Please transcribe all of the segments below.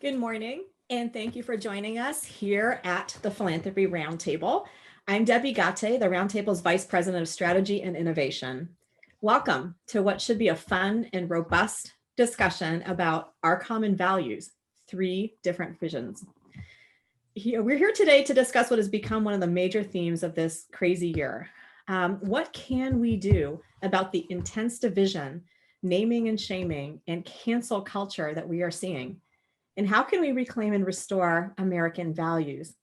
Good morning, and thank you for joining us here at the Philanthropy Roundtable. I'm Debbie Gatte, the Roundtable's Vice President of Strategy and Innovation. Welcome to what should be a fun and robust discussion about our common values, three different visions. We're here today to discuss what has become one of the major themes of this crazy year. What can we do about the intense division, naming and shaming, and cancel culture that we are seeing? And how can we reclaim and restore American values?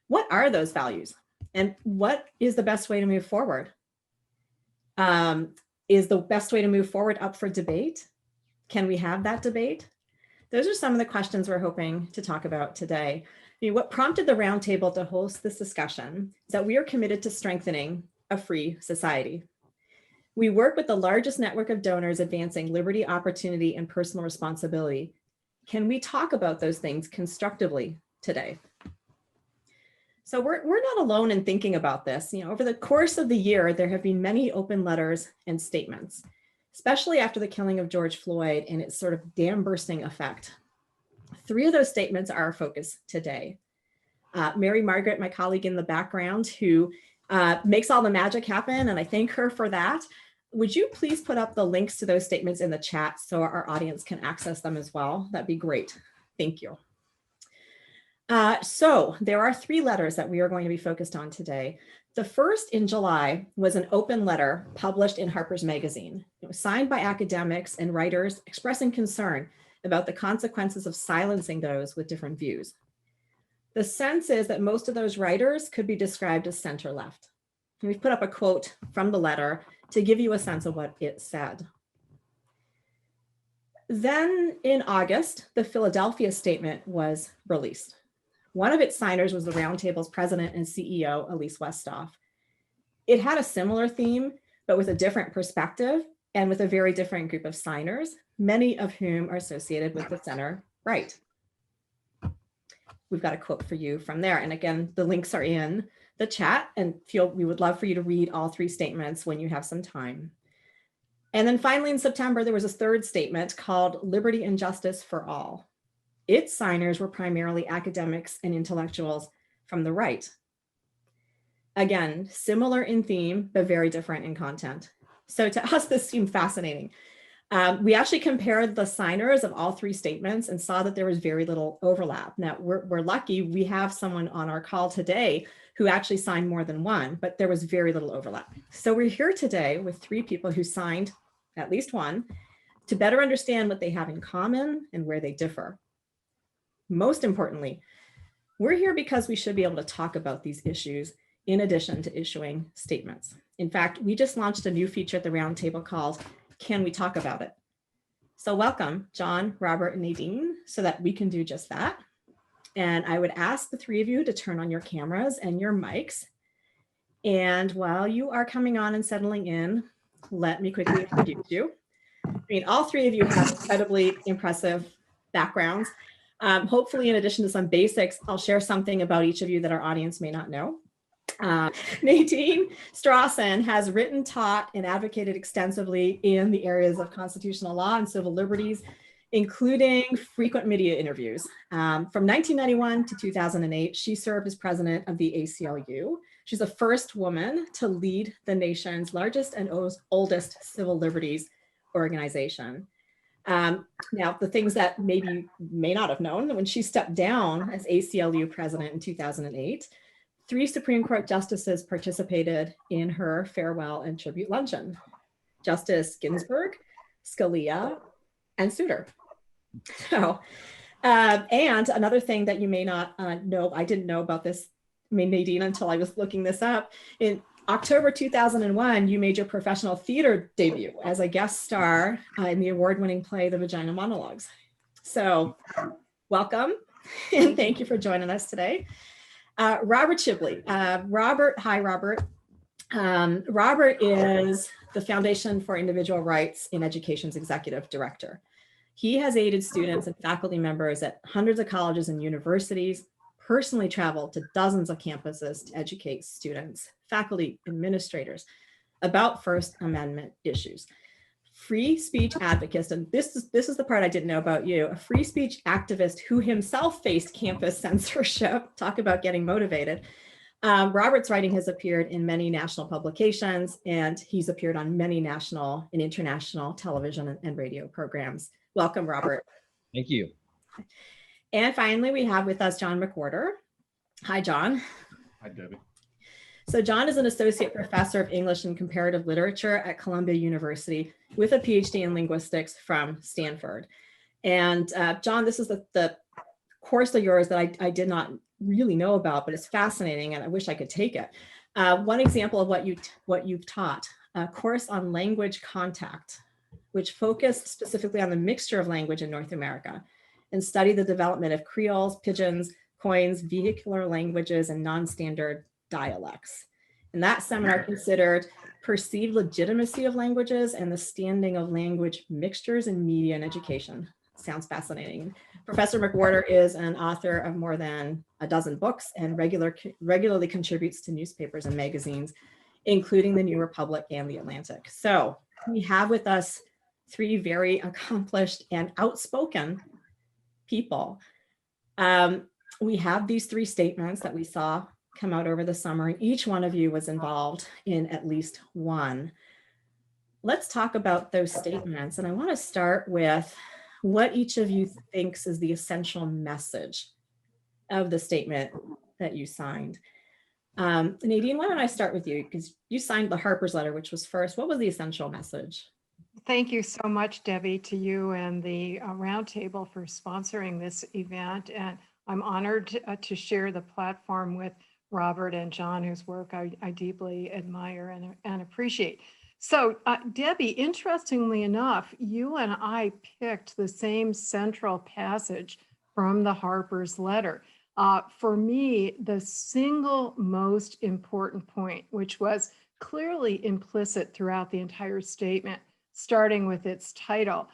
What are those values? And what is the best way to move forward? Is the best way to move forward up for debate? Can we have that debate? Those are some of the questions we're hoping to talk about today. What prompted the roundtable to host this discussion is that we are committed to strengthening a free society. We work with the largest network of donors advancing liberty, opportunity, and personal responsibility. Can we talk about those things constructively today? So we're not alone in thinking about this. Over the course of the year, there have been many open letters and statements, especially after the killing of George Floyd and its sort of dam bursting effect. Three of those statements are our focus today. Mary Margaret, my colleague in the background, who makes all the magic happen, and I thank her for that. Would you please put up the links to those statements in the chat so our audience can access them as well? That'd be great. Thank you. So there are three letters that we are going to be focused on today. The first in July was an open letter published in Harper's magazine. It was signed by academics and writers expressing concern about the consequences of silencing those with different views. The sense is that most of those writers could be described as center left. And we've put up a quote from the letter to give you a sense of what it said. Then in August, the Philadelphia statement was released. One of its signers was the Roundtable's president and CEO, Elise Westhoff. It had a similar theme, but with a different perspective and with a very different group of signers, many of whom are associated with the center right. We've got a quote for you from there. And again, the links are in the chat, and we would love for you to read all three statements when you have some time. And then finally in September, there was a third statement called Liberty and Justice for All. Its signers were primarily academics and intellectuals from the right. Again, similar in theme, but very different in content. So to us, this seemed fascinating. We actually compared the signers of all three statements and saw that there was very little overlap. Now, we're lucky we have someone on our call today who actually signed more than one, but there was very little overlap. So we're here today with three people who signed at least one to better understand what they have in common and where they differ. Most importantly, we're here because we should be able to talk about these issues in addition to issuing statements. In fact, we just launched a new feature at the Roundtable called Can We Talk About It? So welcome, John, Robert, and Nadine, so that we can do just that. And I would ask the three of you to turn on your cameras and your mics. And while you are coming on and settling in, let me quickly introduce you. All three of you have incredibly impressive backgrounds. Hopefully, in addition to some basics, I'll share something about each of you that our audience may not know. Nadine Strawson has written, taught, and advocated extensively in the areas of constitutional law and civil liberties, including frequent media interviews. From 1991 to 2008, she served as president of the ACLU. She's the first woman to lead the nation's largest and oldest civil liberties organization. Now, the things that maybe you may not have known, when she stepped down as ACLU president in 2008, 3 Supreme Court justices participated in her farewell and tribute luncheon: Justice Ginsburg, Scalia, and Souter. So, and another thing that you may not know, I didn't know about this, Nadine, until I was looking this up. In October 2001, you made your professional theater debut as a guest star in the award-winning play, The Vagina Monologues. So, welcome, and thank you for joining us today. Robert Shibley. Robert, hi, Robert. Robert is the Foundation for Individual Rights in Education's executive director. He has aided students and faculty members at hundreds of colleges and universities, personally traveled to dozens of campuses to educate students, faculty, administrators about First Amendment issues. free speech advocate, and this is the part I didn't know about you, a free speech activist who himself faced campus censorship. Talk about getting motivated. Robert's writing has appeared in many national publications, and he's appeared on many national and international television and radio programs. Welcome, Robert. Thank you. And finally, we have with us John McWhorter. Hi, John. Hi, Debbie. So John is an associate professor of English and comparative literature at Columbia University with a PhD in linguistics from Stanford. And John, this is the course of yours that I did not really know about, but it's fascinating and I wish I could take it. One example of what you've taught, a course on language contact, which focused specifically on the mixture of language in North America and studied the development of creoles, pidgins, coins, vehicular languages, and non-standard dialects. And that seminar considered perceived legitimacy of languages and the standing of language mixtures in media and education. Sounds fascinating. Professor McWhorter is an author of more than a dozen books and regularly contributes to newspapers and magazines, including the New Republic and the Atlantic. So we have with us three very accomplished and outspoken people. We have these three statements that we saw come out over the summer, and each one of you was involved in at least one. Let's talk about those statements. And I want to start with what each of you thinks is the essential message of the statement that you signed. Nadine, why don't I start with you? Because you signed the Harper's letter, which was first. What was the essential message? Thank you so much, Debbie, to you and the Roundtable for sponsoring this event. And I'm honored to share the platform with Robert and John, whose work I deeply admire and appreciate. So, Debbie, interestingly enough, you and I picked the same central passage from the Harper's letter. For me, the single most important point, which was clearly implicit throughout the entire statement, starting with its title,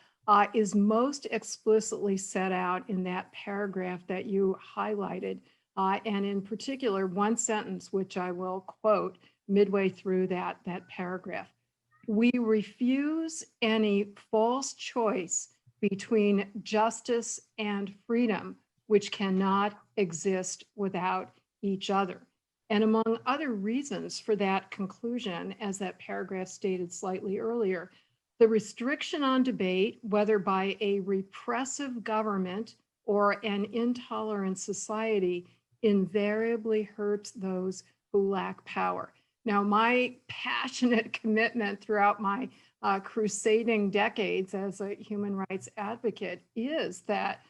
is most explicitly set out in that paragraph that you highlighted. And in particular, one sentence, which I will quote midway through that paragraph. We refuse any false choice between justice and freedom, which cannot exist without each other. And among other reasons for that conclusion, as that paragraph stated slightly earlier, the restriction on debate, whether by a repressive government or an intolerant society, invariably hurts those who lack power. Now, my passionate commitment throughout my crusading decades as a human rights advocate is that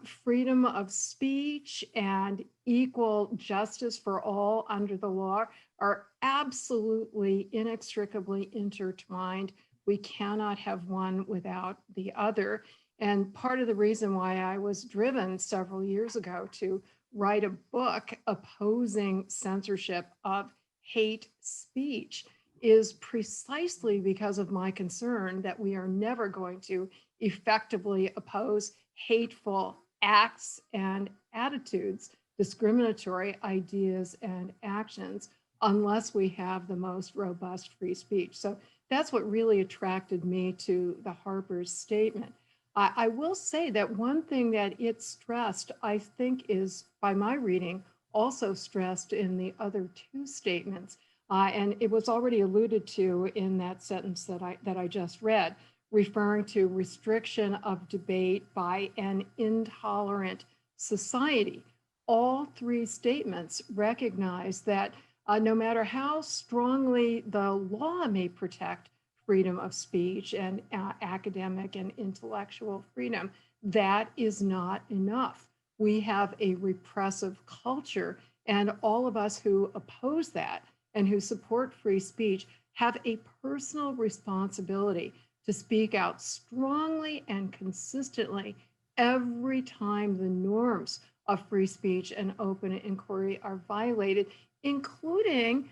freedom of speech and equal justice for all under the law are absolutely inextricably intertwined. We cannot have one without the other. And part of the reason why I was driven several years ago to write a book opposing censorship of hate speech is precisely because of my concern that we are never going to effectively oppose hateful acts and attitudes, discriminatory ideas and actions, unless we have the most robust free speech. So that's what really attracted me to the Harper's statement. I will say that one thing that it stressed, I think, is, by my reading, also stressed in the other two statements, and it was already alluded to in that sentence that I just read, referring to restriction of debate by an intolerant society. All three statements recognize that no matter how strongly the law may protect freedom of speech and academic and intellectual freedom, that is not enough. We have a repressive culture, and all of us who oppose that and who support free speech have a personal responsibility to speak out strongly and consistently every time the norms of free speech and open inquiry are violated, including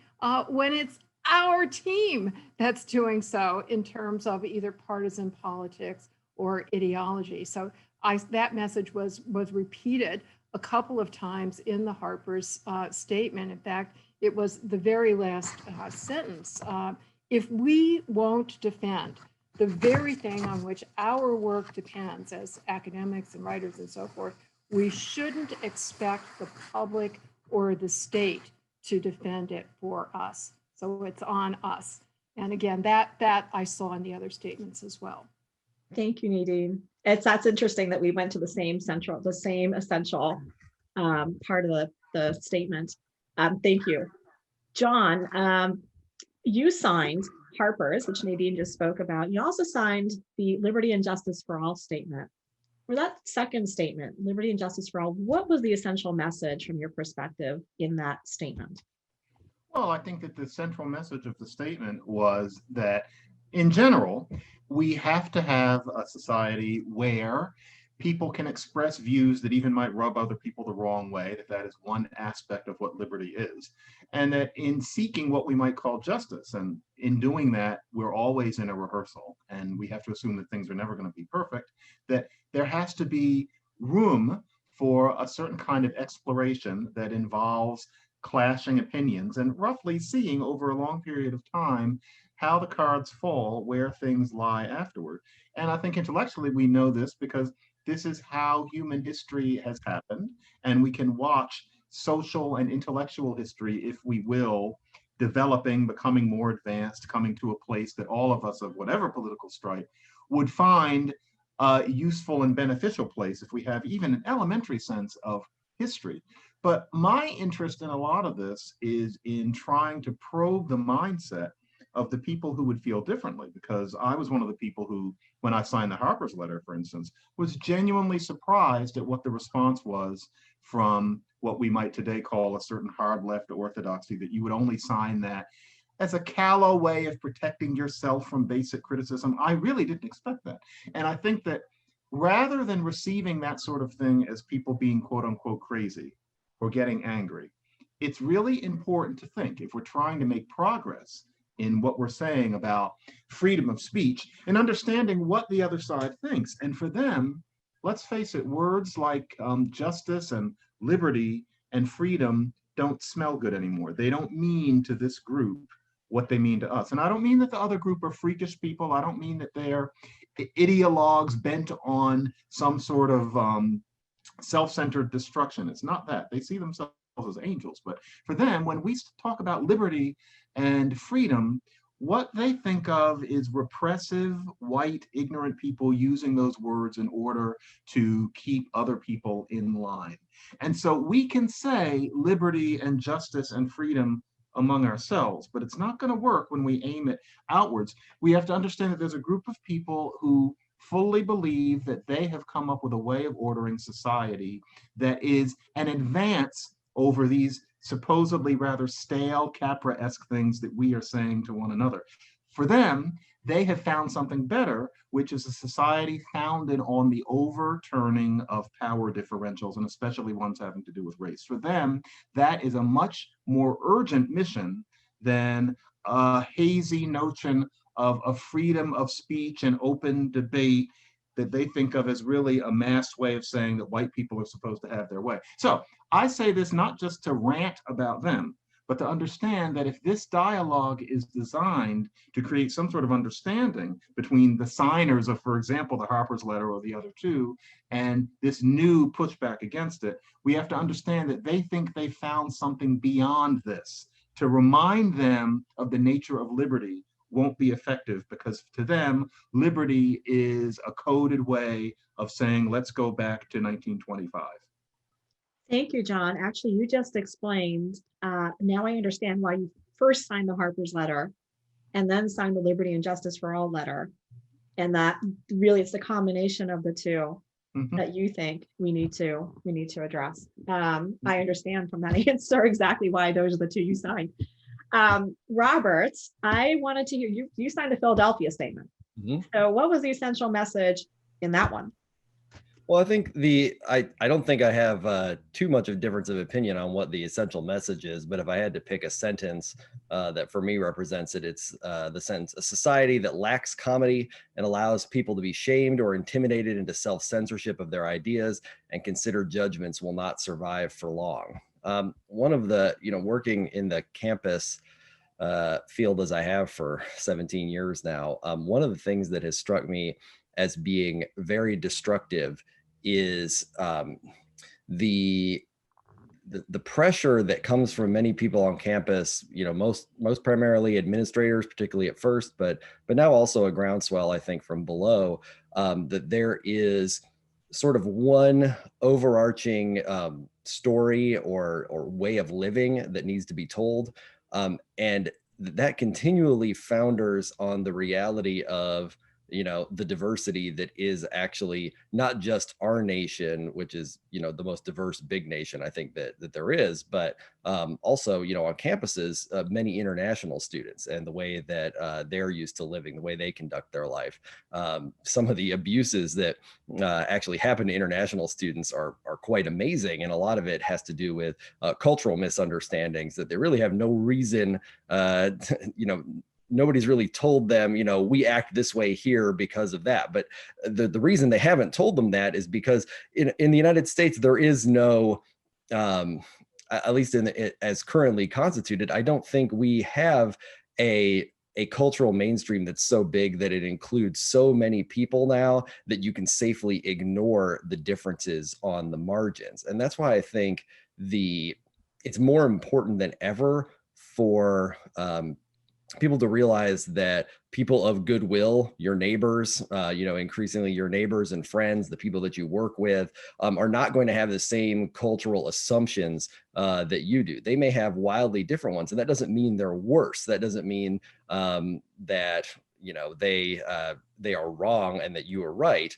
when it's our team that's doing so in terms of either partisan politics or ideology. So that message was repeated a couple of times in the Harper's statement. In fact, it was the very last sentence. If we won't defend the very thing on which our work depends as academics and writers and so forth, we shouldn't expect the public or the state to defend it for us. So it's on us. And again, that I saw in the other statements as well. Thank you, Nadine. That's interesting that we went to the same essential part of the statement. Thank you. John, you signed Harper's, which Nadine just spoke about. You also signed the Liberty and Justice for All statement. For that second statement, Liberty and Justice for All, what was the essential message from your perspective in that statement? Well, I think that the central message of the statement was that, in general, we have to have a society where people can express views that even might rub other people the wrong way, that is one aspect of what liberty is. And that in seeking what we might call justice, and in doing that, we're always in a rehearsal, and we have to assume that things are never going to be perfect, that there has to be room for a certain kind of exploration that involves clashing opinions and roughly seeing over a long period of time how the cards fall, where things lie afterward. And I think intellectually we know this because this is how human history has happened, and we can watch social and intellectual history, if we will, developing, becoming more advanced, coming to a place that all of us of whatever political stripe would find a useful and beneficial place if we have even an elementary sense of history. But my interest in a lot of this is in trying to probe the mindset of the people who would feel differently, because I was one of the people who, when I signed the Harper's letter, for instance, was genuinely surprised at what the response was from what we might today call a certain hard left orthodoxy, that you would only sign that as a callow way of protecting yourself from basic criticism. I really didn't expect that. And I think that rather than receiving that sort of thing as people being quote unquote crazy or getting angry, it's really important to think, if we're trying to make progress in what we're saying about freedom of speech, and understanding what the other side thinks. And for them, let's face it, words like justice and liberty and freedom don't smell good anymore. They don't mean to this group what they mean to us. And I don't mean that the other group are freakish people. I don't mean that they're ideologues bent on some sort of self-centered destruction. It's not that. They see themselves as angels. But for them, when we talk about liberty and freedom, what they think of is repressive, white, ignorant people using those words in order to keep other people in line. And so we can say liberty and justice and freedom among ourselves, but it's not going to work when we aim it outwards. We have to understand that there's a group of people who fully believe that they have come up with a way of ordering society that is an advance over these supposedly rather stale Capra-esque things that we are saying to one another. For them, they have found something better, which is a society founded on the overturning of power differentials, and especially ones having to do with race. For them, that is a much more urgent mission than a hazy notion of a freedom of speech and open debate that they think of as really a masked way of saying that white people are supposed to have their way. So I say this not just to rant about them, but to understand that if this dialogue is designed to create some sort of understanding between the signers of, for example, the Harper's letter or the other two, and this new pushback against it, we have to understand that they think they found something beyond this. To remind them of the nature of liberty won't be effective, because to them, liberty is a coded way of saying, let's go back to 1925. Thank you, John. Actually, you just explained, now I understand why you first signed the Harper's letter and then signed the Liberty and Justice for All letter. And that really it's the combination of the two that you think we need to address. I understand from that answer exactly why those are the two you signed. Robert, I wanted to hear you signed the Philadelphia statement. So what was the essential message in that one? Well, I think I don't think I have too much of a difference of opinion on what the essential message is, but if I had to pick a sentence that for me represents it, it's the sentence: a society that lacks comedy and allows people to be shamed or intimidated into self-censorship of their ideas and considered judgments will not survive for long. One of the, working in the campus field as I have for 17 years now, one of the things that has struck me as being very destructive is the pressure that comes from many people on campus, most primarily administrators, particularly at first, but now also a groundswell, I think, from below, that there is sort of one overarching story or way of living that needs to be told, and that continually founders on the reality of the diversity that is actually not just our nation, which is the most diverse big nation I think that there is, but also on campuses, many international students and the way that they're used to living, the way they conduct their life. Some of the abuses that actually happen to international students are quite amazing, and a lot of it has to do with cultural misunderstandings that they really have no reason nobody's really told them, we act this way here because of that. But the reason they haven't told them that is because in the United States, there is no, at least as currently constituted, I don't think we have a cultural mainstream that's so big that it includes so many people now that you can safely ignore the differences on the margins. And that's why I think it's more important than ever for people to realize that people of goodwill, your neighbors, increasingly your neighbors and friends, the people that you work with, are not going to have the same cultural assumptions that you do. They may have wildly different ones, and that doesn't mean they're worse. That doesn't mean that they are wrong and that you are right.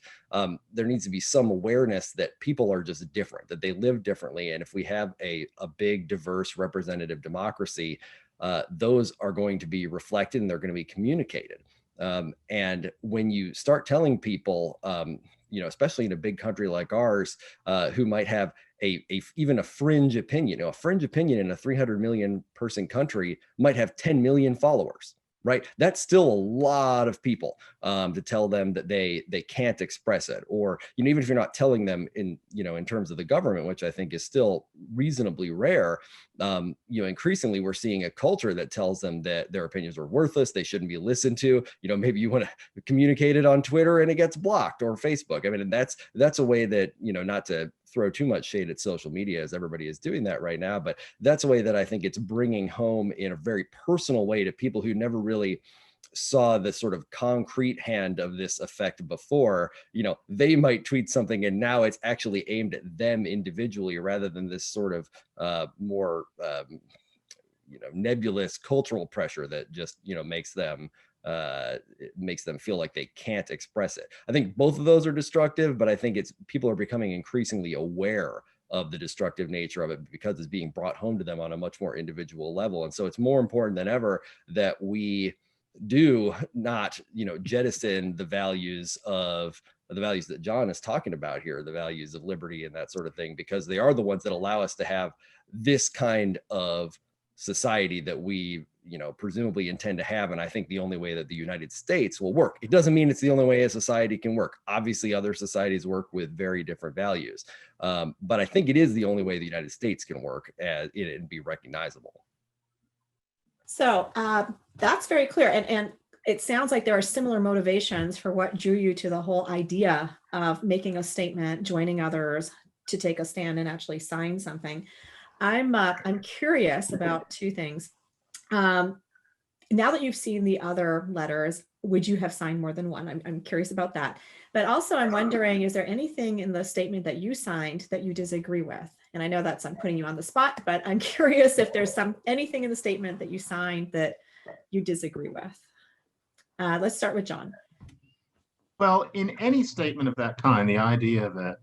There needs to be some awareness that people are just different, that they live differently, and if we have a big, diverse, representative democracy, those are going to be reflected and they're going to be communicated. And when you start telling people, especially in a big country like ours, who might have even a fringe opinion, a fringe opinion in a 300 million person country might have 10 million followers. Right, that's still a lot of people to tell them that they can't express it, or even if you're not telling them in terms of the government, which I think is still reasonably rare. Increasingly we're seeing a culture that tells them that their opinions are worthless, they shouldn't be listened to. Maybe you want to communicate it on Twitter and it gets blocked, or Facebook. I mean, that's a way that not to throw too much shade at social media, as everybody is doing that right now, but that's a way that I think it's bringing home in a very personal way to people who never really saw the sort of concrete hand of this effect before. They might tweet something and now it's actually aimed at them individually, rather than this sort of more nebulous cultural pressure that just makes them feel like they can't express it. I think both of those are destructive, but I think people are becoming increasingly aware of the destructive nature of it because it's being brought home to them on a much more individual level. And so it's more important than ever that we do not, jettison the values that John is talking about here, the values of liberty and that sort of thing, because they are the ones that allow us to have this kind of society that we presumably intend to have. And I think the only way that the United States will work, it doesn't mean it's the only way a society can work. Obviously other societies work with very different values, but I think it is the only way the United States can work and be recognizable. So that's very clear, and it sounds like there are similar motivations for what drew you to the whole idea of making a statement, joining others to take a stand and actually sign something. I'm curious about two things. Now that you've seen the other letters, would you have signed more than one? I'm curious about that. But also I'm wondering, is there anything in the statement that you signed that you disagree with? And I know I'm putting you on the spot, but I'm curious if there's anything in the statement that you signed that you disagree with. Let's start with John. Well, in any statement of that kind, the idea that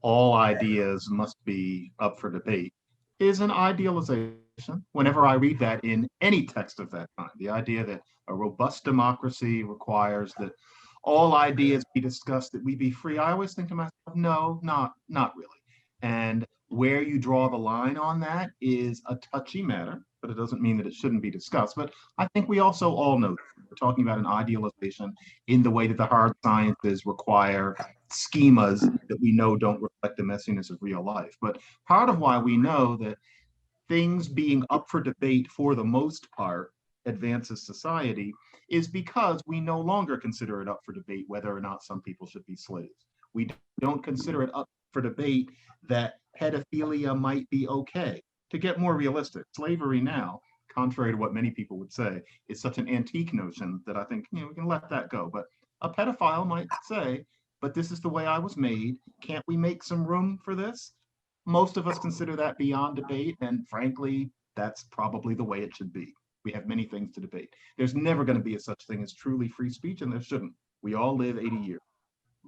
all ideas must be up for debate is an idealization. Whenever I read that in any text of that kind, the idea that a robust democracy requires that all ideas be discussed, that we be free, I always think to myself, no, not really. And where you draw the line on that is a touchy matter, but it doesn't mean that it shouldn't be discussed. But I think we also all know we're talking about an idealization in the way that the hard sciences require schemas that we know don't reflect the messiness of real life. But part of why we know that things being up for debate for the most part advances society is because we no longer consider it up for debate whether or not some people should be slaves. We don't consider it up for debate that pedophilia might be okay. To get more realistic, slavery now, contrary to what many people would say, is such an antique notion that I think, you know, we can let that go. But a pedophile might say, but this is the way I was made. Can't we make some room for this? Most of us consider that beyond debate, and frankly, that's probably the way it should be. We have many things to debate. There's never going to be a such thing as truly free speech, and there shouldn't. We all live 80 years.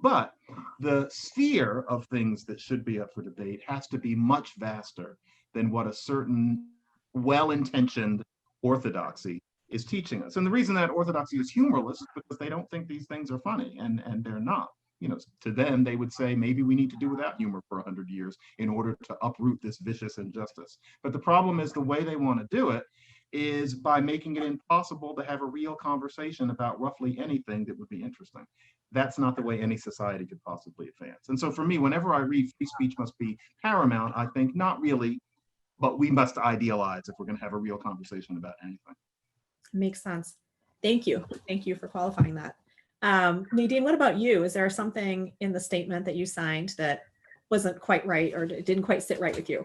But the sphere of things that should be up for debate has to be much vaster than what a certain well-intentioned orthodoxy is teaching us. And the reason that orthodoxy is humorless is because they don't think these things are funny, and they're not. You know, to them, they would say, maybe we need to do without humor for 100 years in order to uproot this vicious injustice. But the problem is the way they want to do it is by making it impossible to have a real conversation about roughly anything that would be interesting. That's not the way any society could possibly advance. And so for me, whenever I read free speech must be paramount, I think not really, but we must idealize if we're going to have a real conversation about anything. Makes sense. Thank you. Thank you for qualifying that. Nadine, what about you? Is there something in the statement that you signed that wasn't quite right or didn't quite sit right with you?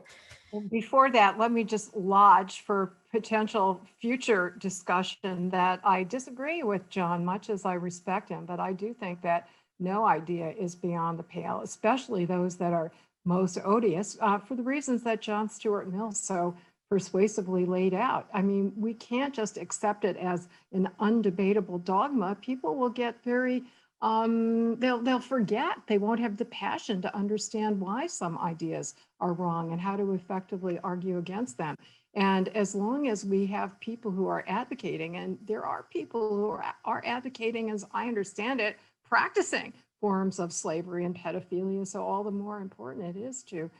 Well, before that, let me just lodge for potential future discussion that I disagree with John, much as I respect him, but I do think that no idea is beyond the pale, especially those that are most odious, for the reasons that John Stuart Mill so persuasively laid out. I mean, we can't just accept it as an undebatable dogma. People will get very, they'll forget. They won't have the passion to understand why some ideas are wrong and how to effectively argue against them. And as long as we have people who are advocating, and there are people who are advocating, as I understand it, practicing forms of slavery and pedophilia, so all the more important it is to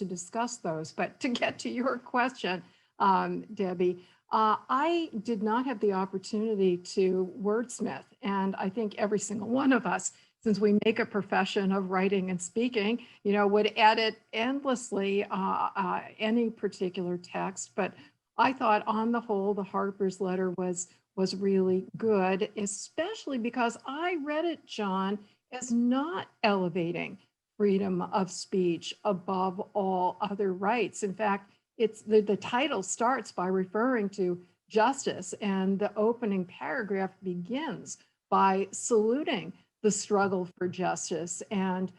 discuss those. But to get to your question, Debbie, I did not have the opportunity to wordsmith, and I think every single one of us, since we make a profession of writing and speaking, you know, would edit endlessly any particular text. But I thought, on the whole, the Harper's letter was really good, especially because I read it, John, as not elevating freedom of speech above all other rights. In fact, it's the title starts by referring to justice, and the opening paragraph begins by saluting the struggle for justice and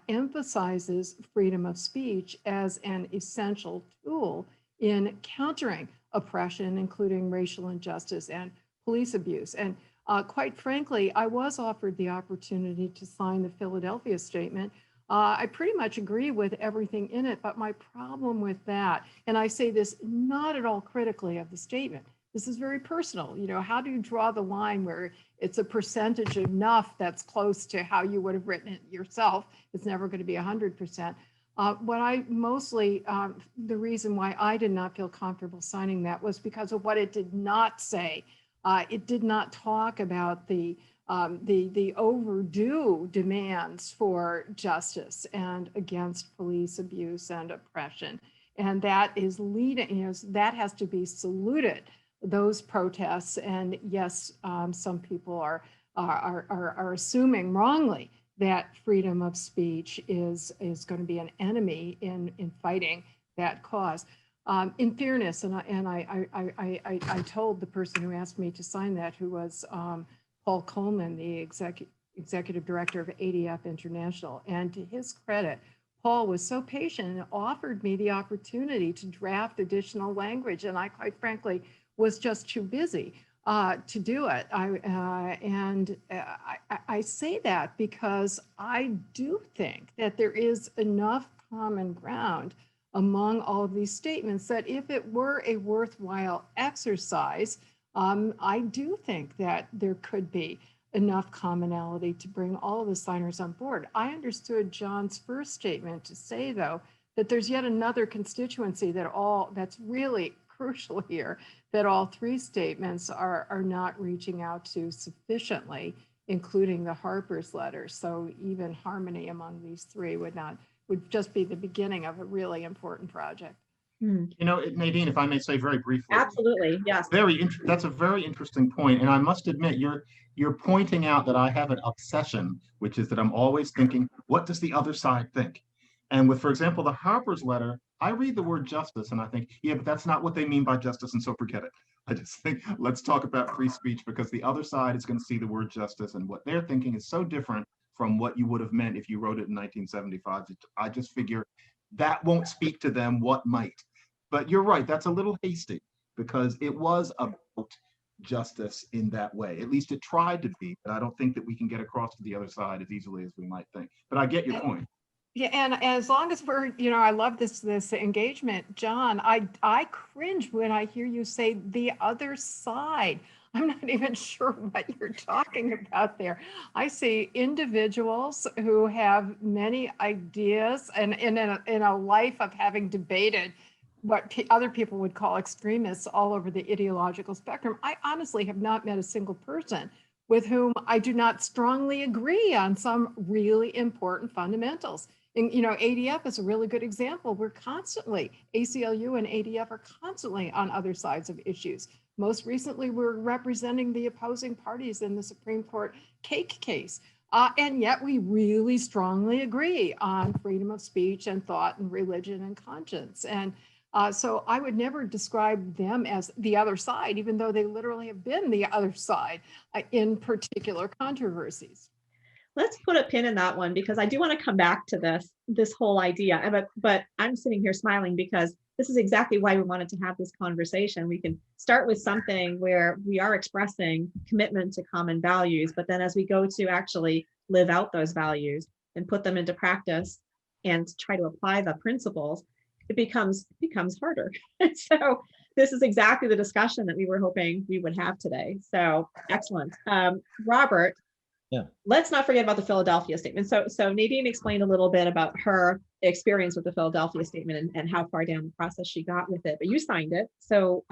emphasizes freedom of speech as an essential tool in countering oppression, including racial injustice and police abuse. And quite frankly, I was offered the opportunity to sign the Philadelphia Statement. I pretty much agree with everything in it, but my problem with that, and I say this not at all critically of the statement, this is very personal. You know, how do you draw the line where it's a percentage enough that's close to how you would have written it yourself? It's never going to be 100%. What I mostly, the reason why I did not feel comfortable signing that was because of what it did not say. It did not talk about the overdue demands for justice and against police abuse and oppression. And that is leading, you know, that has to be saluted, those protests. And yes, some people are assuming wrongly that freedom of speech is going to be an enemy in fighting that cause. In fairness, and I told the person who asked me to sign that, who was Paul Coleman, the executive director of ADF International, and to his credit, Paul was so patient and offered me the opportunity to draft additional language, and I, quite frankly, was just too busy to do it. I say that because I do think that there is enough common ground among all of these statements that if it were a worthwhile exercise, I do think that there could be enough commonality to bring all of the signers on board. I understood John's first statement to say, though, that there's yet another constituency that's really crucial here, that all three statements are not reaching out to sufficiently, including the Harper's letter. So even harmony among these three would just be the beginning of a really important project. Hmm. You know, Nadine, if I may say very briefly, Absolutely, yes. that's a very interesting point, and I must admit, you're pointing out that I have an obsession, which is that I'm always thinking, what does the other side think? And with, for example, the Harper's letter, I read the word justice and I think, yeah, but that's not what they mean by justice, and so forget it. I just think let's talk about free speech, because the other side is going to see the word justice, and what they're thinking is so different from what you would have meant if you wrote it in 1975. I just figure that won't speak to them. What might? But you're right, that's a little hasty, because it was about justice in that way. At least it tried to be, but I don't think that we can get across to the other side as easily as we might think. But I get your point. Yeah, and as long as we're, I love this engagement, John. I cringe when I hear you say the other side. I'm not even sure what you're talking about there. I see individuals who have many ideas, and in a life of having debated what other people would call extremists all over the ideological spectrum, I honestly have not met a single person with whom I do not strongly agree on some really important fundamentals. And, ADF is a really good example. We're constantly, ACLU and ADF are constantly on other sides of issues. Most recently, we're representing the opposing parties in the Supreme Court cake case. And yet we really strongly agree on freedom of speech and thought and religion and conscience. And so I would never describe them as the other side, even though they literally have been the other side in particular controversies. Let's put a pin in that one, because I do want to come back to this whole idea. But I'm sitting here smiling because this is exactly why we wanted to have this conversation. We can start with something where we are expressing commitment to common values, but then as we go to actually live out those values and put them into practice and try to apply the principles, it becomes harder. So this is exactly the discussion that we were hoping we would have today. So excellent. Robert, yeah, let's not forget about the Philadelphia Statement. So Nadine explained a little bit about her experience with the Philadelphia Statement and how far down the process she got with it, but you signed it. So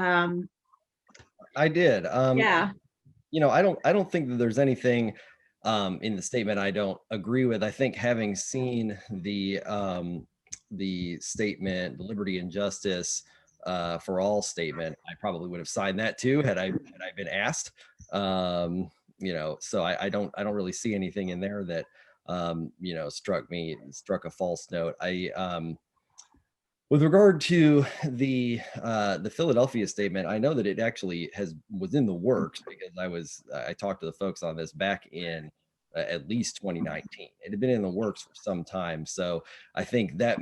I did. yeah. I don't think that there's anything in the statement I don't agree with. I think having seen the statement, the liberty and justice for all statement, I probably would have signed that too had I been asked. So I don't really see anything in there that struck a false note. With regard to the Philadelphia Statement, I know that it actually was in the works, because I talked to the folks on this back in at least 2019. It had been in the works for some time, so I think that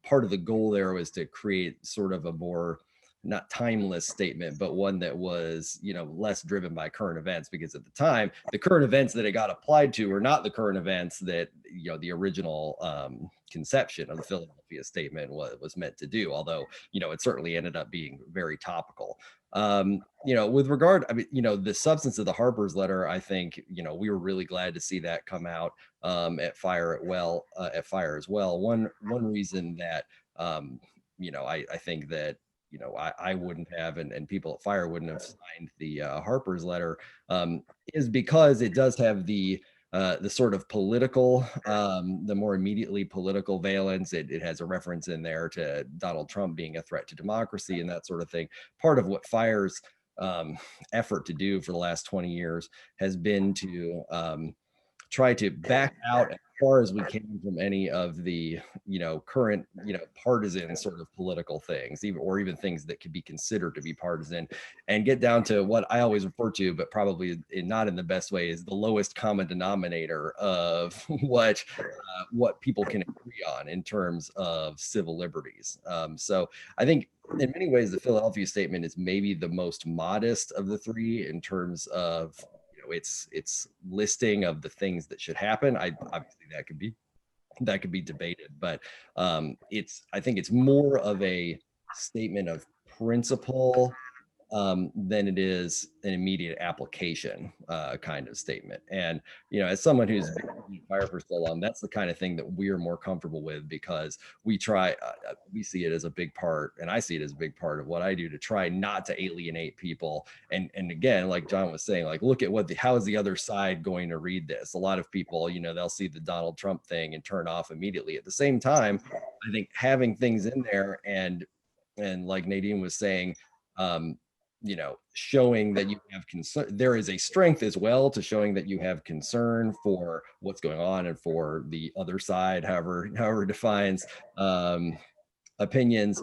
part of the goal there was to create sort of a more, not timeless statement, but one that was, less driven by current events, because at the time, the current events that it got applied to were not the current events that, the original conception of the Philadelphia Statement was meant to do, although, it certainly ended up being very topical. With regard, the substance of the Harper's letter, I think, we were really glad to see that come out at Fire as well. One reason that, I think that, I wouldn't have, and people at Fire wouldn't have signed the Harper's letter, is because it does have the sort of political, the more immediately political valence. It has a reference in there to Donald Trump being a threat to democracy and that sort of thing. Part of what Fire's effort to do for the last 20 years has been to try to back out as far as we can from any of the current partisan sort of political things, even things that could be considered to be partisan, and get down to what I always refer to, but probably not in the best way, is the lowest common denominator of what people can agree on in terms of civil liberties. So I think in many ways the Philadelphia Statement is maybe the most modest of the three in terms of its listing of the things that should happen. Obviously that could be debated, but I think it's more of a statement of principle than it is an immediate application kind of statement. And as someone who's been in Fire for so long, that's the kind of thing that we're more comfortable with, because we see it as a big part, and I see it as a big part of what I do, to try not to alienate people. And again, like John was saying, like, look at how is the other side going to read this? A lot of people, they'll see the Donald Trump thing and turn off immediately. At the same time, I think having things in there and And like Nadine was saying, showing that you have concern, there is a strength as well to showing that you have concern for what's going on and for the other side, however defines opinions,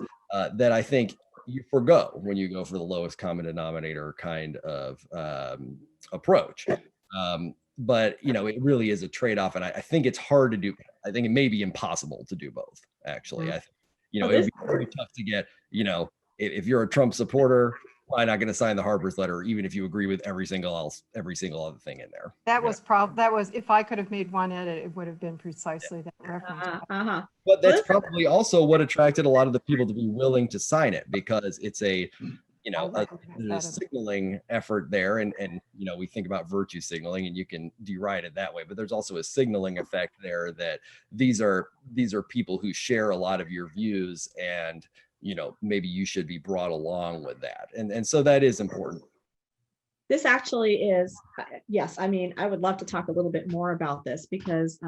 that I think you forgo when you go for the lowest common denominator kind of approach. But it really is a trade-off, and I think it's hard to do. I think it may be impossible to do both. Actually, I think it would be very tough to get. If you're a Trump supporter, probably not going to sign the Harper's letter, even if you agree with every single other thing in there. That was if I could have made one edit, it would have been precisely that reference. But that's probably also what attracted a lot of the people to be willing to sign it, because it's a signaling effort there, and we think about virtue signaling, and you can deride it that way, but there's also a signaling effect there that these are people who share a lot of your views, and maybe you should be brought along with that, and so that is important. This actually is, yes, I mean, I would love to talk a little bit more about this, because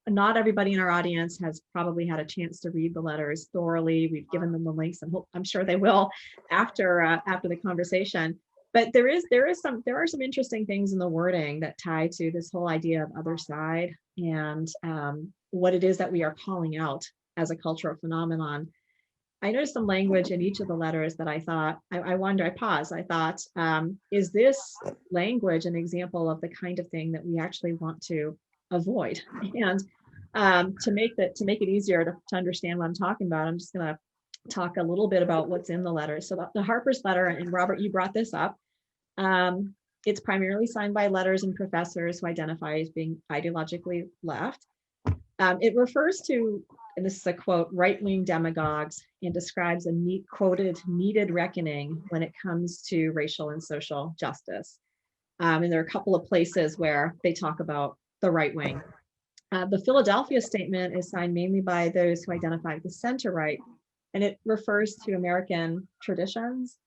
not everybody in our audience has probably had a chance to read the letters thoroughly. We've given them the links, and I'm sure they will after the conversation. But there are some interesting things in the wording that tie to this whole idea of other side, and what it is that we are calling out as a cultural phenomenon. I noticed some language in each of the letters that I thought, I paused. I thought, is this language an example of the kind of thing that we actually want to avoid? And to make it easier to understand what I'm talking about, I'm just going to talk a little bit about what's in the letter. So the Harper's letter, and Robert, you brought this up. It's primarily signed by letters and professors who identify as being ideologically left. It refers to, and this is a quote, right-wing demagogues, and describes a needed reckoning when it comes to racial and social justice. And there are a couple of places where they talk about the right wing. The Philadelphia statement is signed mainly by those who identify the center right, and it refers to American traditions,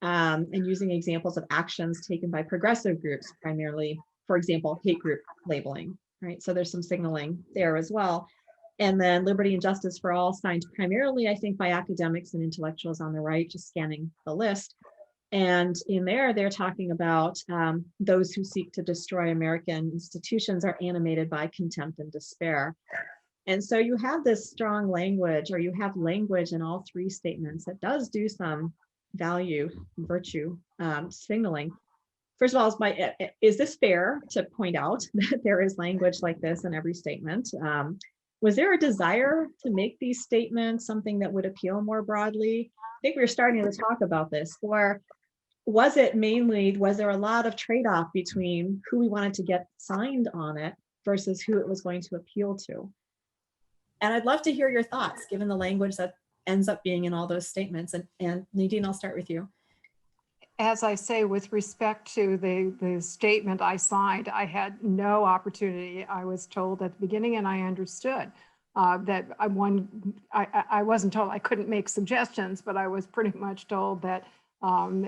and using examples of actions taken by progressive groups, primarily, for example, hate group labeling, right? So there's some signaling there as well. And then Liberty and Justice for All, signed primarily, I think, by academics and intellectuals on the right, just scanning the list. And in there, they're talking about those who seek to destroy American institutions are animated by contempt and despair. And so you have this strong language, or you have language in all three statements that does do some virtue signaling. First of all, is this fair to point out that there is language like this in every statement? Was there a desire to make these statements something that would appeal more broadly? I think we were starting to talk about this. Or was there a lot of trade-off between who we wanted to get signed on it versus who it was going to appeal to? And I'd love to hear your thoughts, given the language that ends up being in all those statements. And Nadine, I'll start with you. As I say, with respect to the statement I signed, I had no opportunity. I was told at the beginning, and I understood that I wasn't told I couldn't make suggestions, but I was pretty much told that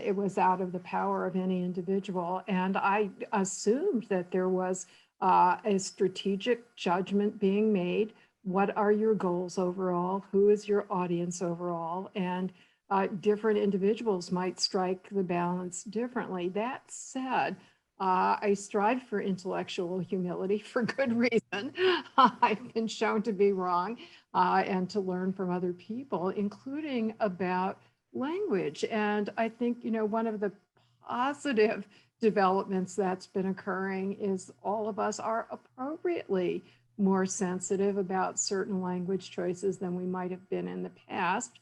it was out of the power of any individual. And I assumed that there was a strategic judgment being made. What are your goals overall? Who is your audience overall? And different individuals might strike the balance differently. That said, I strive for intellectual humility for good reason. I've been shown to be wrong and to learn from other people, including about language. And I think, one of the positive developments that's been occurring is all of us are appropriately more sensitive about certain language choices than we might have been in the past.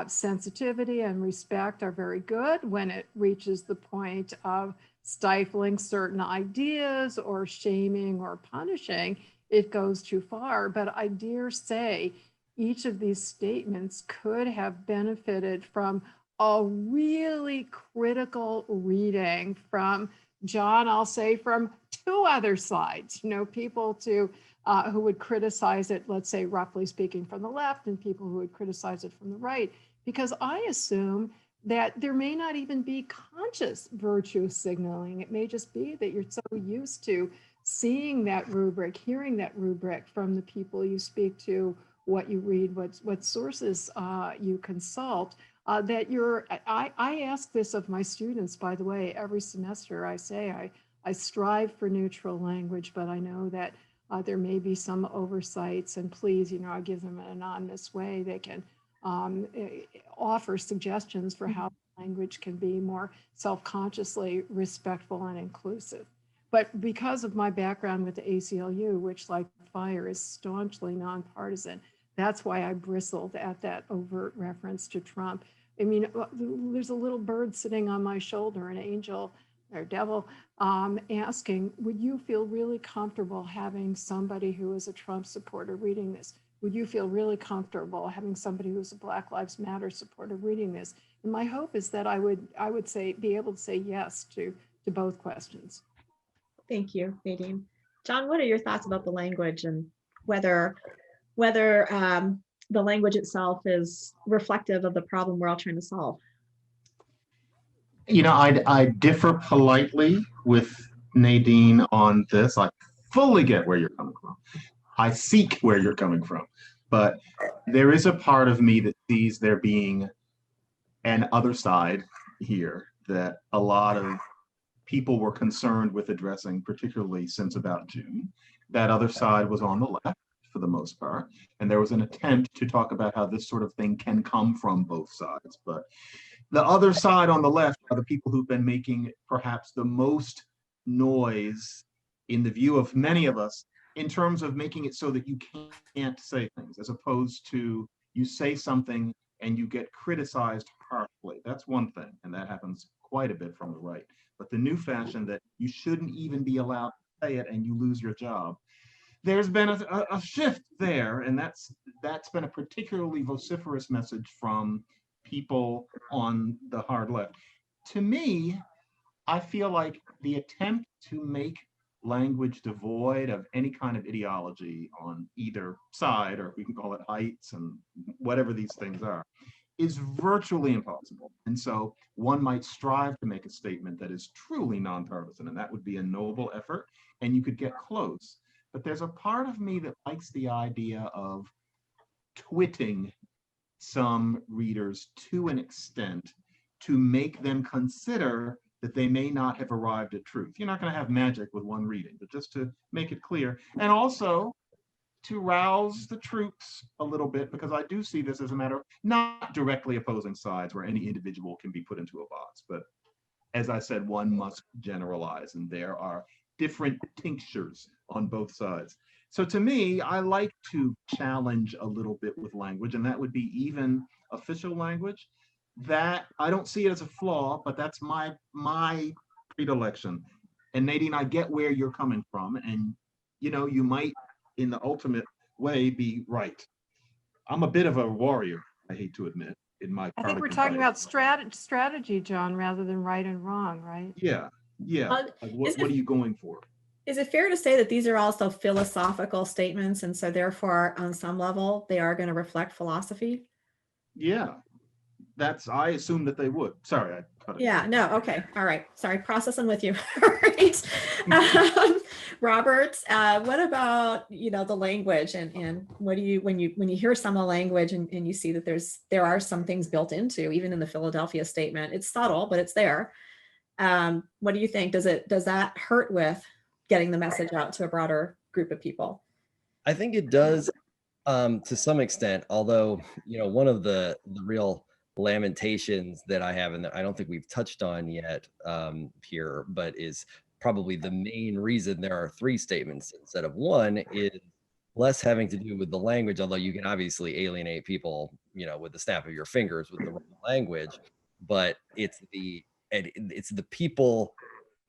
Sensitivity and respect are very good. When it reaches the point of stifling certain ideas or shaming or punishing, it goes too far. But I dare say each of these statements could have benefited from a really critical reading from, John, I'll say, from two other sides, people who would criticize it, let's say, roughly speaking, from the left, and people who would criticize it from the right, because I assume that there may not even be conscious virtue signaling. It may just be that you're so used to seeing that rubric, hearing that rubric from the people you speak to, what you read, what sources you consult. that I ask this of my students, by the way, every semester. I say I strive for neutral language, but I know that there may be some oversights, and please, I give them an anonymous way. They can offer suggestions for how language can be more self-consciously respectful and inclusive. But because of my background with the ACLU, which like fire is staunchly nonpartisan, that's why I bristled at that overt reference to Trump. I mean, there's a little bird sitting on my shoulder, an angel or devil, asking, would you feel really comfortable having somebody who is a Trump supporter reading this? Would you feel really comfortable having somebody who's a Black Lives Matter supporter reading this? And my hope is that I would be able to say yes to both questions. Thank you, Nadine. John, what are your thoughts about the language and whether the language itself is reflective of the problem we're all trying to solve? I differ politely with Nadine on this. I fully get where you're coming from. I seek where you're coming from. But there is a part of me that sees there being an other side here that a lot of people were concerned with addressing, particularly since about June. That other side was on the left for the most part. And there was an attempt to talk about how this sort of thing can come from both sides. But the other side on the left are the people who've been making perhaps the most noise in the view of many of us in terms of making it so that you can't say things, as opposed to you say something and you get criticized harshly. That's one thing, and that happens quite a bit from the right. But the new fashion that you shouldn't even be allowed to say it and you lose your job, there's been a shift there, and that's been a particularly vociferous message from people on the hard left. To me, I feel like the attempt to make language devoid of any kind of ideology on either side, or we can call it heights and whatever these things are, is virtually impossible. And so one might strive to make a statement that is truly nonpartisan, and that would be a noble effort, and you could get close. But there's a part of me that likes the idea of twitting some readers to an extent to make them consider that they may not have arrived at truth. You're not going to have magic with one reading, but just to make it clear. And also to rouse the troops a little bit, because I do see this as a matter of not directly opposing sides where any individual can be put into a box. But as I said, one must generalize, and there are different tinctures on both sides. So to me, I like to challenge a little bit with language, and that would be even official language. That I don't see it as a flaw, but that's my predilection. And Nadine, I get where you're coming from, and you might, in the ultimate way, be right. I'm a bit of a warrior, I hate to admit, in my. I think we're talking about strategy, John, rather than right and wrong, right? Yeah. Like what are you going for? Is it fair to say that these are also philosophical statements, and so therefore, on some level, they are going to reflect philosophy? Yeah. I assume that they would. Sorry, I cut it. Yeah, no, okay. All right. Sorry, processing with you. All right. Robert, what about, the language and what do you, when you hear some of the language and you see that there are some things built into, even in the Philadelphia statement, it's subtle, but it's there. What do you think? Does that hurt with getting the message out to a broader group of people? I think it does to some extent, although, one of the real lamentations that I have, and that I don't think we've touched on yet here, but is probably the main reason there are 3 statements instead of 1, is less having to do with the language, although you can obviously alienate people, with the snap of your fingers with the wrong language, but it's the people.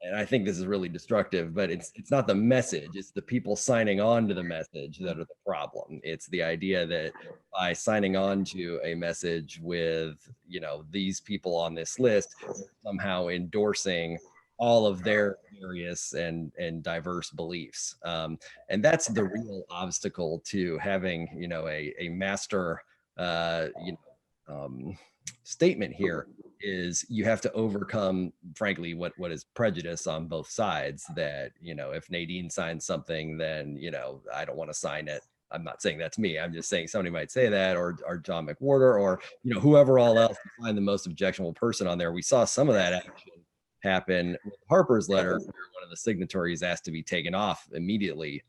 And I think this is really destructive, but it's not the message, it's the people signing on to the message that are the problem. It's the idea that by signing on to a message with, these people on this list, somehow endorsing all of their various and diverse beliefs. And that's the real obstacle to having, a master, statement here, is you have to overcome, frankly, what is prejudice on both sides. That, if Nadine signs something, then, I don't want to sign it. I'm not saying that's me. I'm just saying somebody might say that, or John McWhorter, or whoever all else to find the most objectionable person on there. We saw some of that action happen with Harper's letter, where one of the signatories asked to be taken off immediately,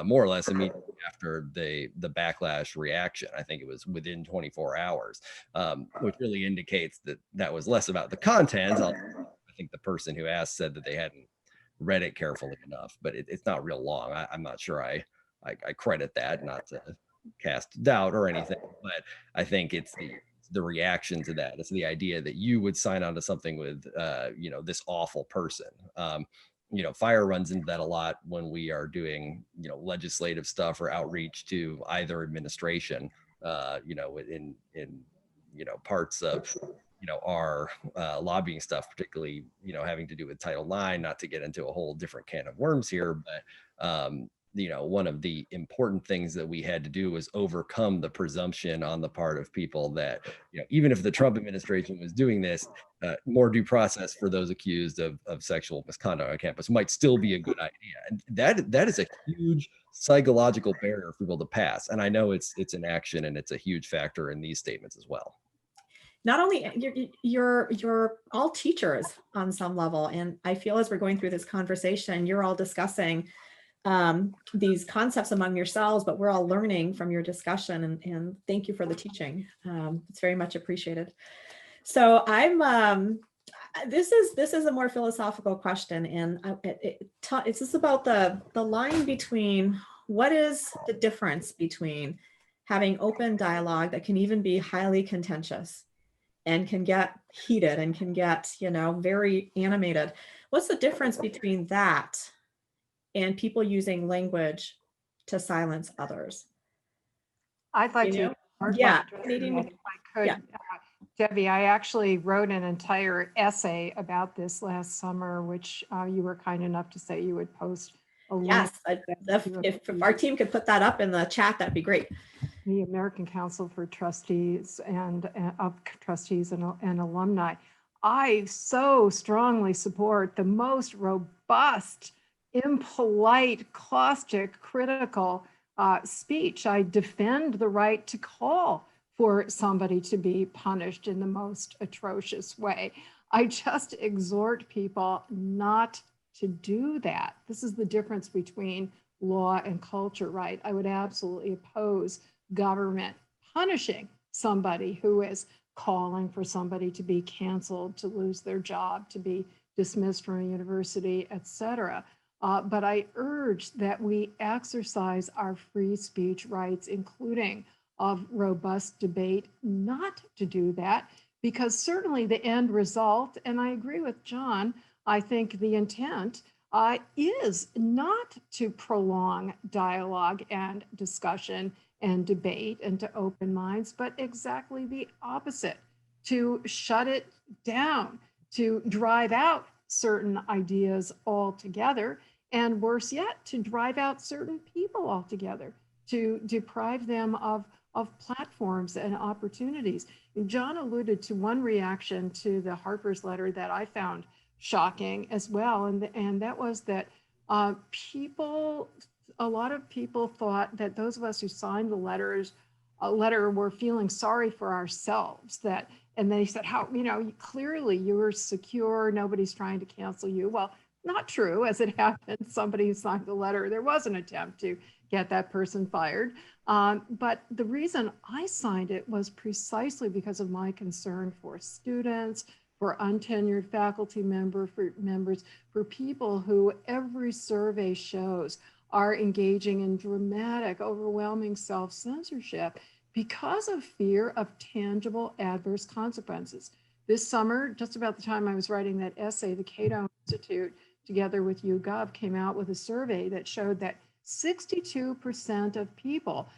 more or less immediately after the backlash reaction. I think it was within 24 hours, which really indicates that that was less about the content. I think the person who asked said that they hadn't read it carefully enough, but it's not real long. I'm not sure I credit that, not to cast doubt or anything, but I think it's the reaction to that. It's the idea that you would sign on to something with, this awful person. Fire runs into that a lot when we are doing, legislative stuff or outreach to either administration, in parts of, our lobbying stuff, particularly, having to do with Title IX, not to get into a whole different can of worms here, but, one of the important things that we had to do was overcome the presumption on the part of people that, even if the Trump administration was doing this, more due process for those accused of sexual misconduct on campus might still be a good idea. And that is a huge psychological barrier for people to pass. And I know it's an action, and it's a huge factor in these statements as well. Not only you're all teachers on some level, and I feel as we're going through this conversation, you're all discussing these concepts among yourselves, but we're all learning from your discussion, and thank you for the teaching. It's very much appreciated. So this is a more philosophical question, and it's just about the line between what is the difference between having open dialogue that can even be highly contentious and can get heated and can get, very animated. What's the difference between that and people using language to silence others? I'd like to. Yeah. If I could, Debbie, I actually wrote an entire essay about this last summer, which you were kind enough to say you would post a link. Yes, if our team could put that up in the chat, that'd be great. The American Council for Trustees and Alumni. I so strongly support the most robust, impolite, caustic, critical speech. I defend the right to call for somebody to be punished in the most atrocious way. I just exhort people not to do that. This is the difference between law and culture, right? I would absolutely oppose government punishing somebody who is calling for somebody to be canceled, to lose their job, to be dismissed from a university, etc. But I urge that we exercise our free speech rights, including of robust debate, not to do that, because certainly the end result, and I agree with John, I think the intent is not to prolong dialogue and discussion and debate and to open minds, but exactly the opposite, to shut it down, to drive out certain ideas altogether, and worse yet, to drive out certain people altogether, to deprive them of platforms and opportunities. And John alluded to one reaction to the Harper's letter that I found shocking as well, and that was that a lot of people thought that those of us who signed the letter were feeling sorry for ourselves, and they said, how, clearly you were secure, nobody's trying to cancel you. Well, not true. As it happened, somebody who signed the letter, there was an attempt to get that person fired. But the reason I signed it was precisely because of my concern for students, for untenured faculty members, for people who every survey shows are engaging in dramatic, overwhelming self-censorship because of fear of tangible adverse consequences. This summer, just about the time I was writing that essay, the Cato Institute, together with YouGov, came out with a survey that showed that 62% of people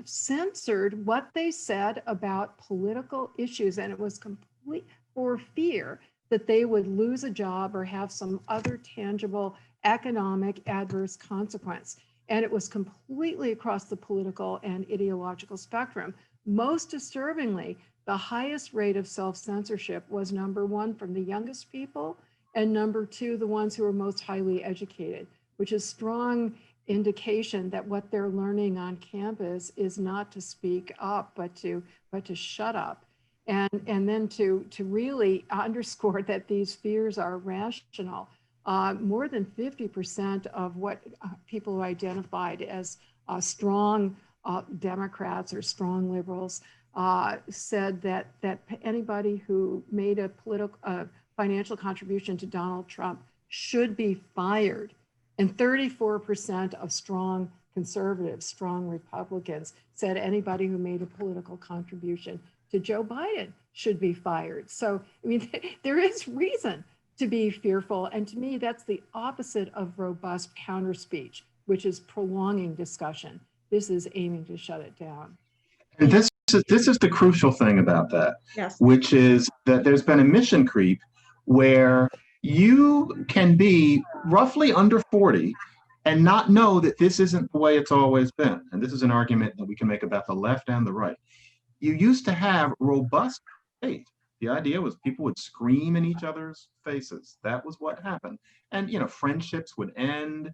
censored what they said about political issues, and it was complete for fear that they would lose a job or have some other tangible economic adverse consequence. And it was completely across the political and ideological spectrum. Most disturbingly, the highest rate of self-censorship was number one from the youngest people, and number two, the ones who were most highly educated, which is strong indication that what they're learning on campus is not to speak up, but to shut up. And then to really underscore that these fears are rational. More than 50% of what people who identified as strong Democrats or strong liberals said that anybody who made a financial contribution to Donald Trump should be fired. And 34% of strong conservatives, strong Republicans said anybody who made a political contribution to Joe Biden should be fired. So, I mean, there is reason to be fearful. And to me, that's the opposite of robust counter speech, which is prolonging discussion. This is aiming to shut it down. And this is the crucial thing about that, Yes. which is that there's been a mission creep where you can be roughly under 40 and not know that this isn't the way it's always been. And this is an argument that we can make about the left and the right. You used to have robust debate. The idea was people would scream in each other's faces. That was what happened. And, friendships would end,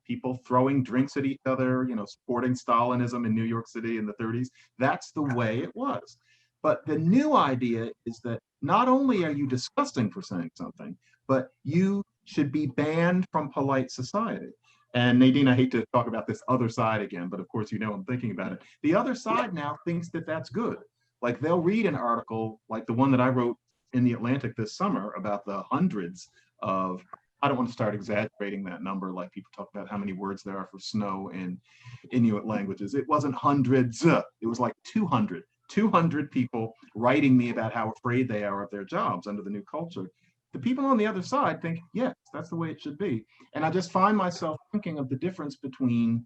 people throwing drinks at each other, supporting Stalinism in New York City in the 30s. That's the way it was. But the new idea is that not only are you disgusting for saying something, but you should be banned from polite society. And Nadine, I hate to talk about this other side again, but of course, I'm thinking about it. The other side now thinks that that's good. Like they'll read an article like the one that I wrote in the Atlantic this summer about the hundreds of, I don't want to start exaggerating that number, like people talk about how many words there are for snow in Inuit languages. It wasn't hundreds, it was like 200 people writing me about how afraid they are of their jobs under the new culture. The people on the other side think, yes, that's the way it should be. And I just find myself thinking of the difference between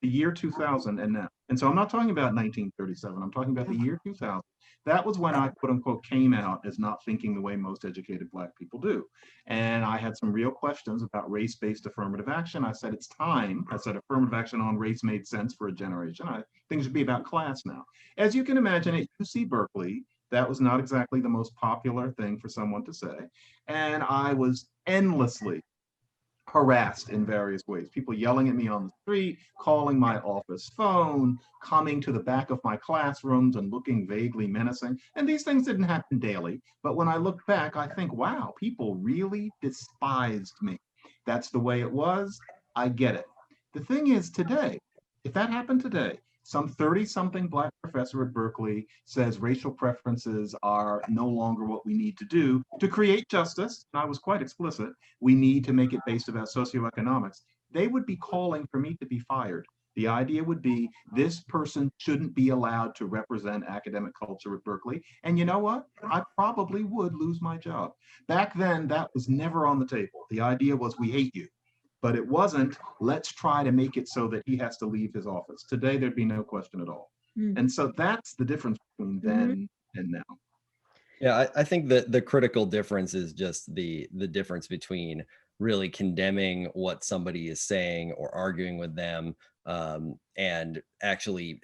the year 2000 and now. And so I'm not talking about 1937, I'm talking about the year 2000. That was when I, quote unquote, came out as not thinking the way most educated Black people do. And I had some real questions about race-based affirmative action. I said, it's time. I said affirmative action on race made sense for a generation. I think it should be about class now. As you can imagine, at UC Berkeley, that was not exactly the most popular thing for someone to say. And I was endlessly harassed in various ways. People yelling at me on the street, calling my office phone, coming to the back of my classrooms and looking vaguely menacing. And these things didn't happen daily. But when I look back, I think, wow, people really despised me. That's the way it was. I get it. The thing is today, if that happened today, some 30-something Black professor at Berkeley says racial preferences are no longer what we need to do to create justice. And I was quite explicit. We need to make it based about socioeconomics. They would be calling for me to be fired. The idea would be this person shouldn't be allowed to represent academic culture at Berkeley. And you know what? I probably would lose my job. Back then, that was never on the table. The idea was we hate you. But it wasn't, let's try to make it so that he has to leave his office. Today, there'd be no question at all. And so that's the difference between then and now. Yeah, I think that the critical difference is just the difference between really condemning what somebody is saying or arguing with them, and actually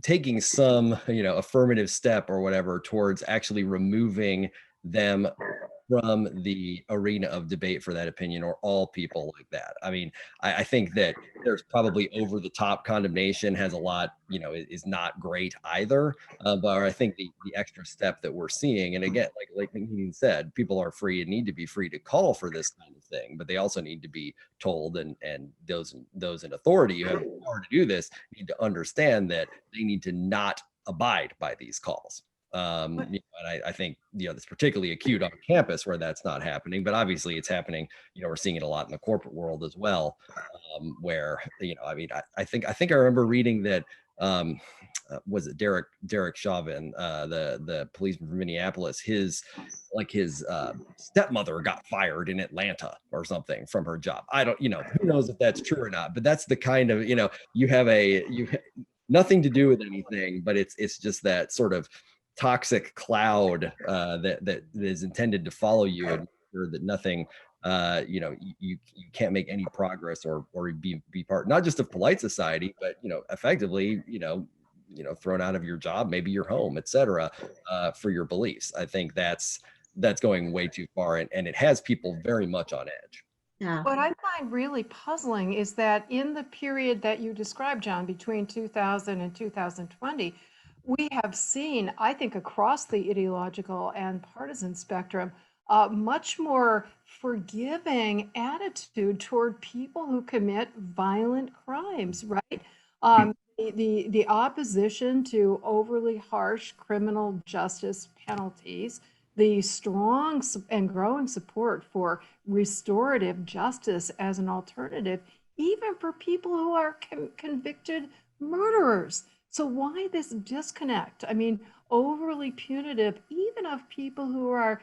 taking some, affirmative step or whatever towards actually removing them from the arena of debate for that opinion, or all people like that. I mean, I think that there's probably over the top condemnation has a lot, is not great either. But I think the extra step that we're seeing, and again, like Nadine said, people are free and need to be free to call for this kind of thing, but they also need to be told, and those in authority who have the power to do this need to understand that they need to not abide by these calls. And I think, that's particularly acute on campus where that's not happening, but obviously it's happening, we're seeing it a lot in the corporate world as well, where, I think I remember reading that, was it Derek Chauvin, the policeman from Minneapolis, his stepmother got fired in Atlanta or something from her job. I don't, who knows if that's true or not, but that's the kind of, you have nothing to do with anything, but it's just that sort of toxic cloud that is intended to follow you and make sure that nothing, you can't make any progress or be part, not just of polite society, but effectively, thrown out of your job, maybe your home, etc., for your beliefs. I think that's going way too far, and it has people very much on edge. Yeah. What I find really puzzling is that in the period that you described, John, between 2000 and 2020, we have seen, I think, across the ideological and partisan spectrum, a much more forgiving attitude toward people who commit violent crimes, right? The opposition to overly harsh criminal justice penalties, the strong and growing support for restorative justice as an alternative, even for people who are convicted murderers. So why this disconnect? I mean, overly punitive, even of people who are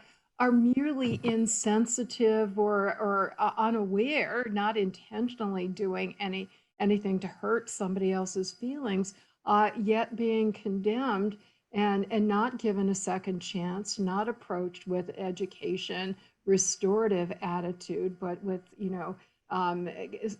merely insensitive or unaware, not intentionally doing anything to hurt somebody else's feelings, yet being condemned and not given a second chance, not approached with education, restorative attitude, but with,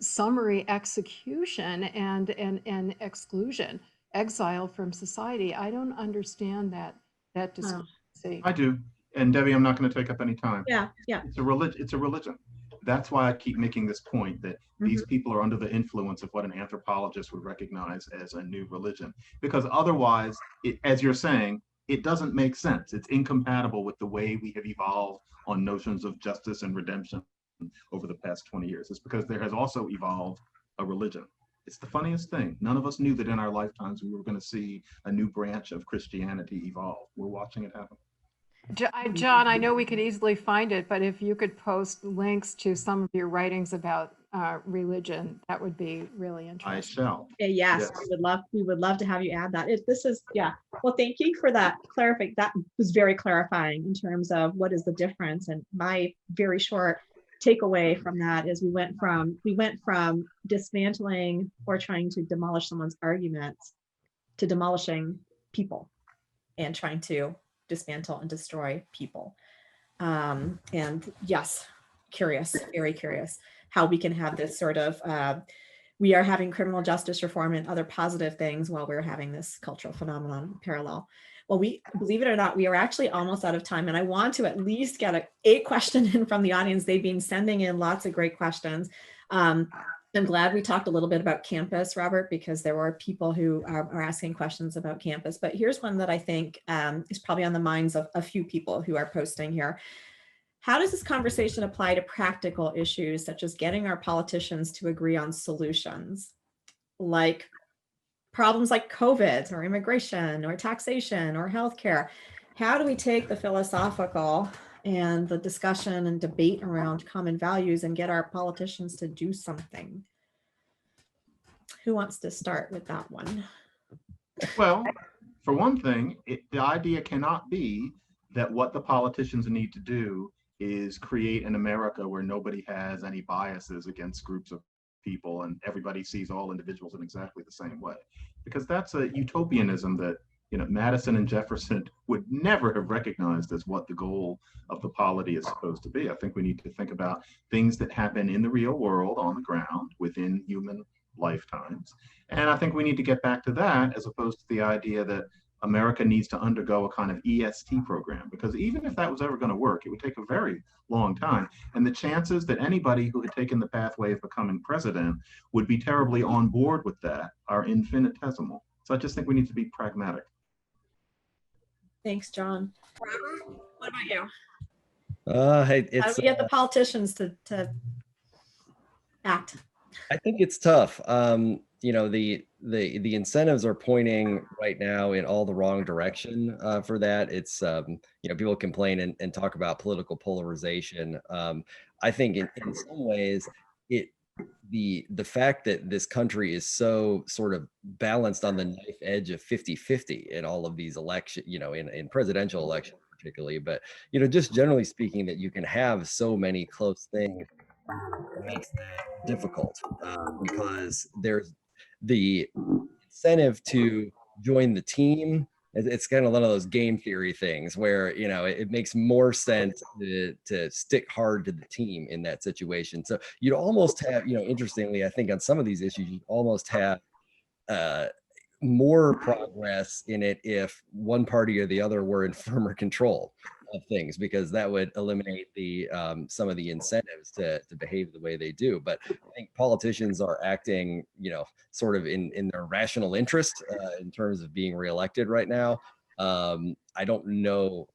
summary execution and exclusion, exile from society. I don't understand that Oh, discrepancy. I do. And Debbie, I'm not going to take up any time. yeah. Yeah. It's a religion. It's a religion. That's why I keep making this point that these people are under the influence of what an anthropologist would recognize as a new religion. Because otherwise, as you're saying, it doesn't make sense. It's incompatible with the way we have evolved on notions of justice and redemption over the past 20 years. It's because there has also evolved a religion. It's the funniest thing. None of us knew that in our lifetimes we were going to see a new branch of Christianity evolve. We're watching it happen. John, I know we could easily find it, but if you could post links to some of your writings about religion, that would be really I interesting. shall. Yes, Yes. we would love to have you add that. This is, yeah. Well, thank you for that clarifying. That was very clarifying in terms of what is the difference. And my very short takeaway from that is we went from dismantling or trying to demolish someone's arguments to demolishing people and trying to dismantle and destroy people. And yes, curious, very curious how we can have this sort of, we are having criminal justice reform and other positive things while we're having this cultural phenomenon parallel. Well, we, believe it or not, we are actually almost out of time, and I want to at least get a question in from the audience. They've been sending in lots of great questions. I'm glad we talked a little bit about campus, Robert, because there were people who are asking questions about campus. But here's one that I think is probably on the minds of a few people who are posting here. How does this conversation apply to practical issues such as getting our politicians to agree on solutions, like problems like COVID or immigration or taxation or healthcare? How do we take the philosophical and the discussion and debate around common values and get our politicians to do something? Who wants to start with that one? Well, for one thing, the idea cannot be that what the politicians need to do is create an America where nobody has any biases against groups of people and everybody sees all individuals in exactly the same way. Because that's a utopianism that Madison and Jefferson would never have recognized as what the goal of the polity is supposed to be. I think we need to think about things that happen in the real world on the ground within human lifetimes. And I think we need to get back to that as opposed to the idea that America needs to undergo a kind of EST program, because even if that was ever going to work, it would take a very long time. And the chances that anybody who had taken the pathway of becoming president would be terribly on board with that are infinitesimal. So I just think we need to be pragmatic. Thanks, John. Robert, what about you? How do we get the politicians to act? I think it's tough. The incentives are pointing right now in all the wrong direction for that. It's people complain and talk about political polarization. I think in some ways the fact that this country is so sort of balanced on the knife edge of 50-50 in all of these elections, in presidential elections particularly, but just generally speaking, that you can have so many close things makes that difficult because there's the incentive to join the team. It's kind of one of those game theory things where it makes more sense to stick hard to the team in that situation. So you'd almost have, interestingly, I think on some of these issues, you almost have more progress in it if one party or the other were in firmer control. of things, because that would eliminate the some of the incentives to behave the way they do. But I think politicians are acting, sort of in their rational interest in terms of being reelected right now. I don't know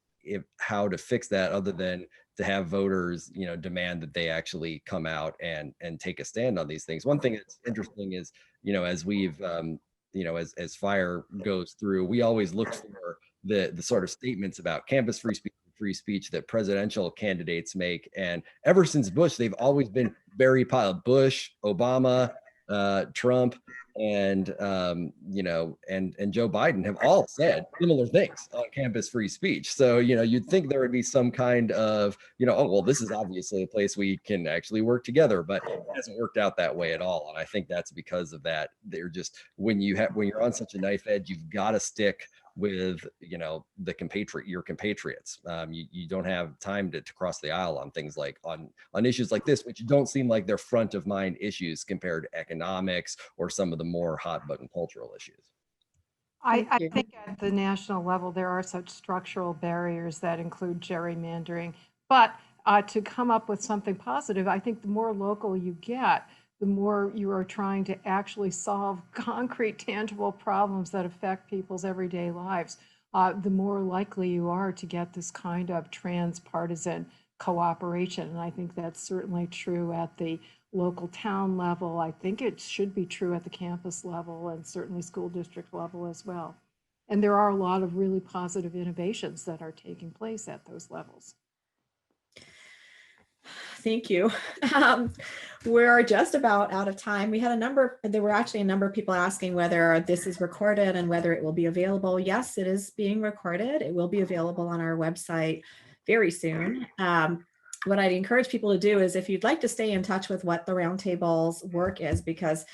how to fix that other than to have voters, demand that they actually come out and take a stand on these things. One thing that's interesting is, as we've as fire goes through, we always look for the sort of statements about campus free speech that presidential candidates make. And ever since Bush, they've always been very Bush, Obama, Trump, and and Joe Biden have all said similar things on campus free speech. So you'd think there would be some kind of oh well, this is obviously a place we can actually work together, but it hasn't worked out that way at all. And I think that's because of that. They're just when you're on such a knife edge, you've got to stick with your compatriots. You don't have time to cross the aisle on things like on issues like this, which don't seem like they're front of mind issues compared to economics or some of the more hot button cultural issues. I think at the national level, there are such structural barriers that include gerrymandering. But to come up with something positive, I think the more local you get, the more you are trying to actually solve concrete, tangible problems that affect people's everyday lives, the more likely you are to get this kind of transpartisan cooperation. And I think that's certainly true at the local town level. I think it should be true at the campus level and certainly school district level as well. And there are a lot of really positive innovations that are taking place at those levels. Thank you. We're just about out of time. There were actually a number of people asking whether this is recorded and whether it will be available. Yes, it is being recorded. It will be available on our website very soon. What I'd encourage people to do is, if you'd like to stay in touch with what the Roundtable's work is, because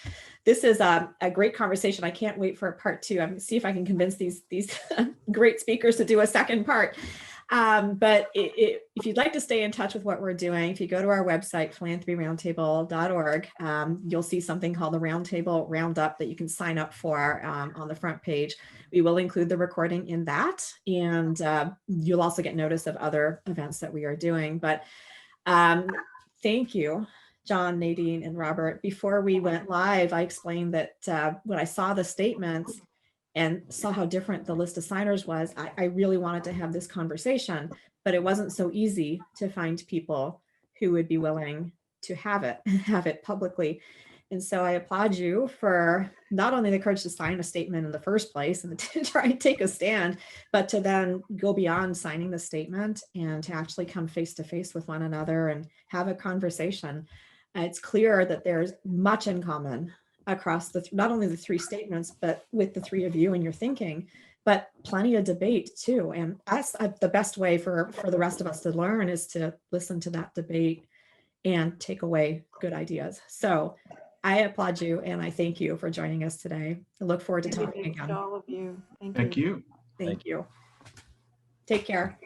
this is a great conversation. I can't wait for part 2. I'm going to see if I can convince these great speakers to do a second part. But if you'd like to stay in touch with what we're doing, if you go to our website, philanthropyroundtable.org, you'll see something called the Roundtable Roundup that you can sign up for on the front page. We will include the recording in that, and you'll also get notice of other events that we are doing. But thank you, John, Nadine, and Robert. Before we went live, I explained that when I saw the statements and saw how different the list of signers was, I really wanted to have this conversation, but it wasn't so easy to find people who would be willing to have it publicly. And so I applaud you for not only the courage to sign a statement in the first place and to try and take a stand, but to then go beyond signing the statement and to actually come face to face with one another and have a conversation. It's clear that there's much in common across not only the 3 statements, but with the 3 of you and your thinking, but plenty of debate too. And that's the best way for the rest of us to learn, is to listen to that debate and take away good ideas. So I applaud you and I thank you for joining us today. I look forward to talking again. All of you. Thank you. Thank you. Take care.